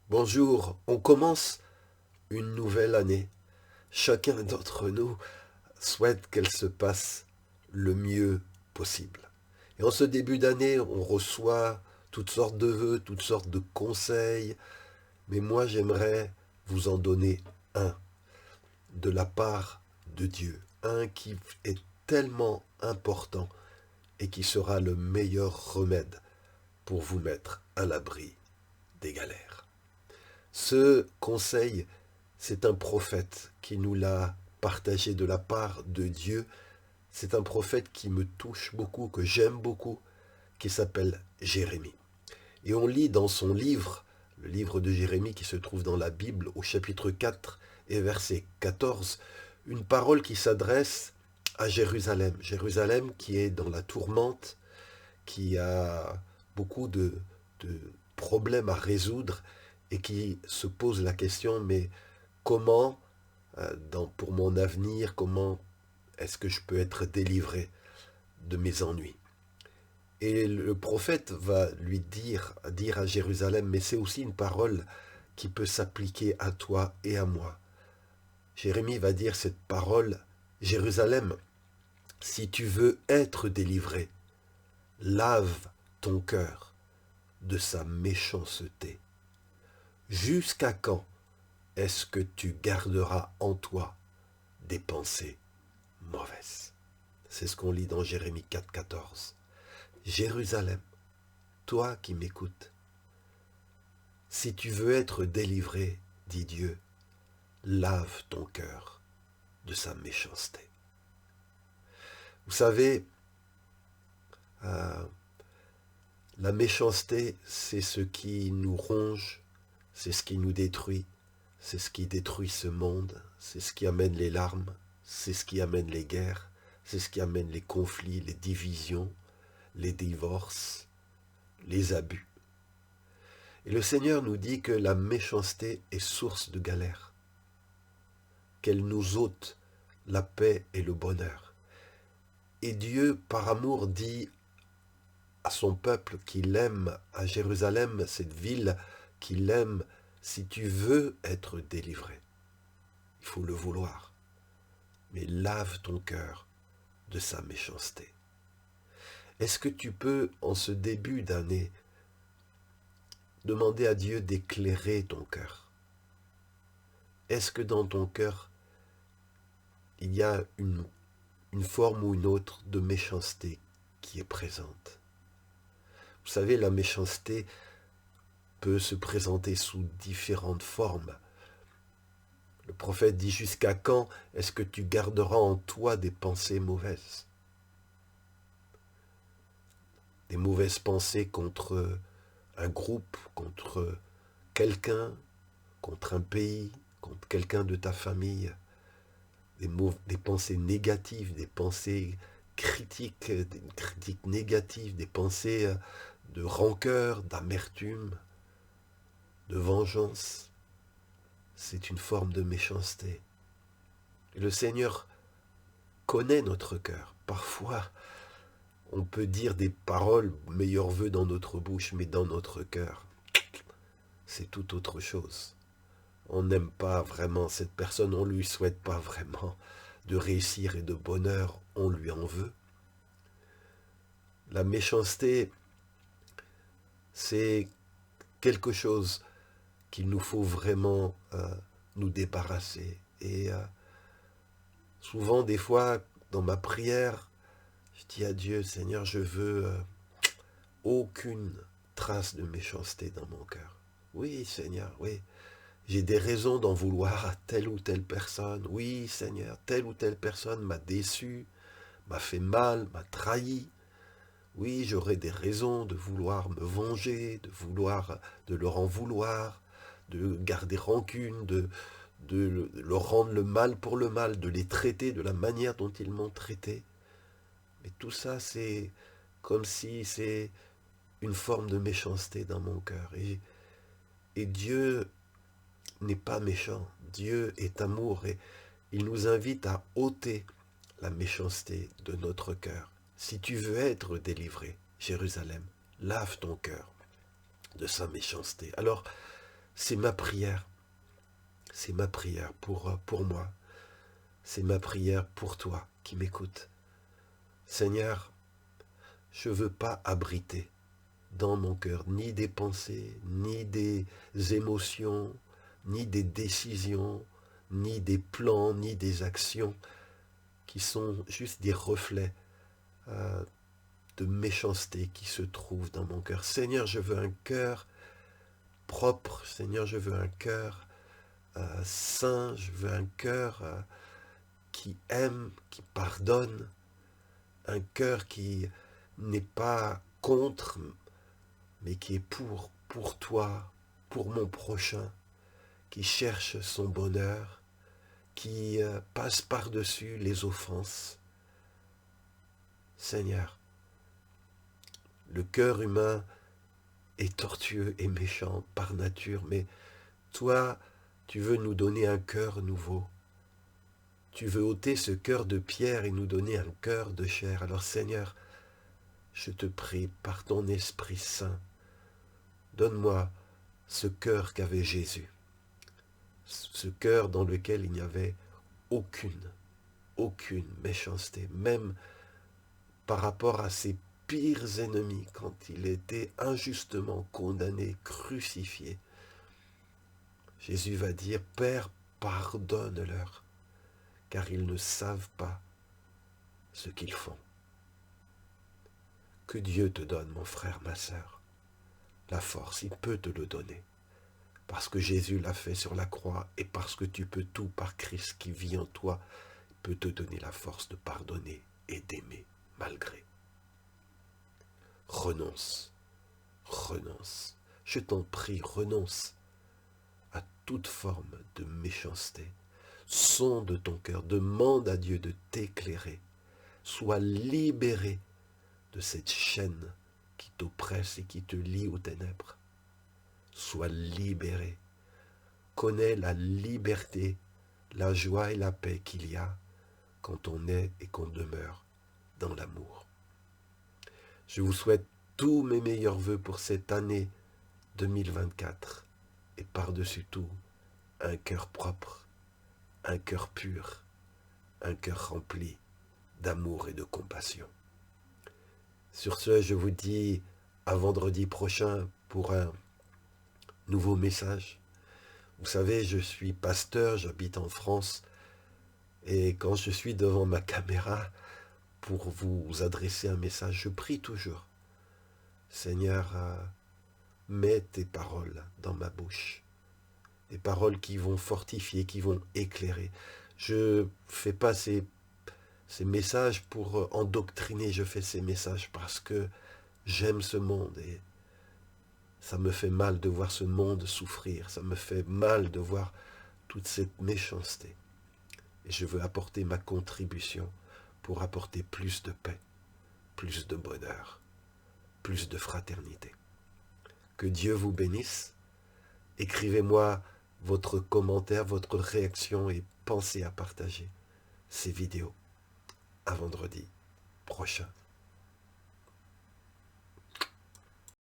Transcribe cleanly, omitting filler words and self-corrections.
Bonjour, on commence une nouvelle année. Chacun d'entre nous souhaite qu'elle se passe le mieux possible. Et en ce début d'année, on reçoit toutes sortes de vœux, toutes sortes de conseils, mais moi j'aimerais vous en donner un de la part de Dieu, un qui est tellement important et qui sera le meilleur remède pour vous mettre à l'abri des galères. Ce conseil, c'est un prophète qui nous l'a partagé de la part de Dieu. C'est un prophète qui me touche beaucoup, que j'aime beaucoup, qui s'appelle Jérémie. Et on lit dans son livre, le livre de Jérémie qui se trouve dans la Bible au chapitre 4 et verset 14, une parole qui s'adresse à Jérusalem. Jérusalem qui est dans la tourmente, qui a beaucoup de problèmes à résoudre et qui se pose la question, mais comment, pour mon avenir, comment est-ce que je peux être délivré de mes ennuis? Et le prophète va lui dire à Jérusalem, mais c'est aussi une parole qui peut s'appliquer à toi et à moi. Jérémie va dire cette parole, Jérusalem, si tu veux être délivré, lave ton cœur de sa méchanceté. Jusqu'à quand est-ce que tu garderas en toi des pensées mauvaises? C'est ce qu'on lit dans Jérémie 4, 14. Jérusalem, toi qui m'écoutes, si tu veux être délivré, dit Dieu, lave ton cœur de sa méchanceté. Vous savez, la méchanceté, c'est ce qui nous ronge, c'est ce qui nous détruit, c'est ce qui détruit ce monde, c'est ce qui amène les larmes, c'est ce qui amène les guerres, c'est ce qui amène les conflits, les divisions, les divorces, les abus. Et le Seigneur nous dit que la méchanceté est source de galère, qu'elle nous ôte la paix et le bonheur. Et Dieu, par amour, dit à son peuple qu'il aime, à Jérusalem, cette ville qu'il aime, si tu veux être délivré, il faut le vouloir, mais lave ton cœur de sa méchanceté. Est-ce que tu peux, en ce début d'année, demander à Dieu d'éclairer ton cœur? Est-ce que dans ton cœur, il y a une forme ou une autre de méchanceté qui est présente? Vous savez, la méchanceté peut se présenter sous différentes formes. Le prophète dit, jusqu'à quand est-ce que tu garderas en toi des pensées mauvaises? Des mauvaises pensées contre un groupe, contre quelqu'un, contre un pays, contre quelqu'un de ta famille. Des pensées négatives, des pensées critiques, des critiques négatives, des pensées de rancœur, d'amertume, de vengeance. C'est une forme de méchanceté. Et le Seigneur connaît notre cœur. Parfois, on peut dire des paroles, meilleurs vœux dans notre bouche, mais dans notre cœur, c'est tout autre chose. On n'aime pas vraiment cette personne, on ne lui souhaite pas vraiment de réussir et de bonheur, on lui en veut. La méchanceté, c'est quelque chose qu'il nous faut vraiment nous débarrasser. Et souvent, des fois, dans ma prière, je dis à Dieu, Seigneur, je veux aucune trace de méchanceté dans mon cœur. Oui, Seigneur, oui. J'ai des raisons d'en vouloir à telle ou telle personne. Oui, Seigneur, telle ou telle personne m'a déçu, m'a fait mal, m'a trahi. Oui, j'aurais des raisons de vouloir me venger, de leur en vouloir, de garder rancune, de leur rendre le mal pour le mal, de les traiter de la manière dont ils m'ont traité. Mais tout ça, c'est comme si c'est une forme de méchanceté dans mon cœur. Et Dieu n'est pas méchant. Dieu est amour et il nous invite à ôter la méchanceté de notre cœur. Si tu veux être délivré, Jérusalem, lave ton cœur de sa méchanceté. Alors, C'est ma prière. C'est ma prière pour moi. C'est ma prière pour toi qui m'écoutes. Seigneur, je ne veux pas abriter dans mon cœur ni des pensées, ni des émotions, ni des décisions, ni des plans, ni des actions qui sont juste des reflets de méchanceté qui se trouvent dans mon cœur. Seigneur, je veux un cœur propre. Seigneur, je veux un cœur saint. Je veux un cœur qui aime, qui pardonne. Un cœur qui n'est pas contre, mais qui est pour toi, pour mon prochain, qui cherche son bonheur, qui passe par-dessus les offenses. Seigneur, le cœur humain est tortueux et méchant par nature, mais toi, tu veux nous donner un cœur nouveau. Tu veux ôter ce cœur de pierre et nous donner un cœur de chair. Alors Seigneur, je te prie par ton Esprit Saint, donne-moi ce cœur qu'avait Jésus, ce cœur dans lequel il n'y avait aucune méchanceté, même par rapport à ses pires ennemis, quand il était injustement condamné, crucifié. Jésus va dire, Père, pardonne-leur, car ils ne savent pas ce qu'ils font. Que Dieu te donne, mon frère, ma sœur, la force, il peut te le donner, parce que Jésus l'a fait sur la croix, et parce que tu peux tout par Christ qui vit en toi, il peut te donner la force de pardonner et d'aimer malgré. Renonce, je t'en prie, renonce à toute forme de méchanceté. Sonde ton cœur, demande à Dieu de t'éclairer. Sois libéré de cette chaîne qui t'oppresse et qui te lie aux ténèbres. Sois libéré. Connais la liberté, la joie et la paix qu'il y a quand on est et qu'on demeure dans l'amour. Je vous souhaite tous mes meilleurs vœux pour cette année 2024 et par-dessus tout, un cœur propre, un cœur pur, un cœur rempli d'amour et de compassion. Sur ce, je vous dis à vendredi prochain pour un nouveau message. Vous savez, je suis pasteur, j'habite en France, et quand je suis devant ma caméra pour vous adresser un message, je prie toujours. Seigneur, mets tes paroles dans ma bouche, des paroles qui vont fortifier, qui vont éclairer. Je ne fais pas ces messages pour endoctriner, je fais ces messages parce que j'aime ce monde et ça me fait mal de voir ce monde souffrir, ça me fait mal de voir toute cette méchanceté. Et je veux apporter ma contribution pour apporter plus de paix, plus de bonheur, plus de fraternité. Que Dieu vous bénisse. Écrivez-moi votre commentaire, votre réaction et pensez à partager ces vidéos. À vendredi prochain.